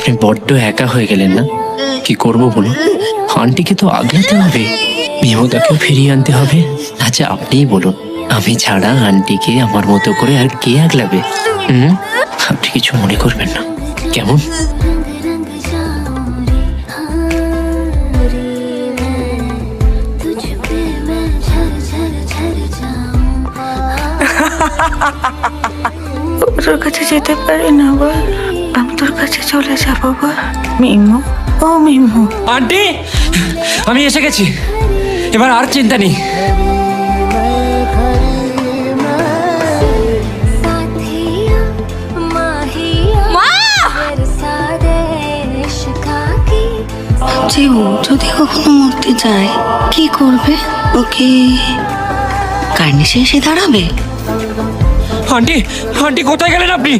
আপনি বড্ড একা হয়ে গেলেন না? কি করব বলুন, আন্টিকে তো আগলাতে হবে, বিমতাকেও ফিরিয়ে আনতে হবে। আচ্ছা আপনিই বলুন, আমি ছাড়া আন্টিকে আমার মতো করে আর কে আগলাবে? আপনি কিছু মনে করবেন না, কেমন? তোর কাছে যেতে পারি না বল, আমি তোর কাছে চলে যাবো বল। মিমু, ও মিমু। আন্টি, আমি এসে গেছি, এবার আর চিন্তা নেই। যে ও যদি কখনো মরতে যায় কি করবে? ওকে কার্নিশে এসে দাঁড়াবে? আন্টি, আন্টি কোথায় গেলেন আপনি?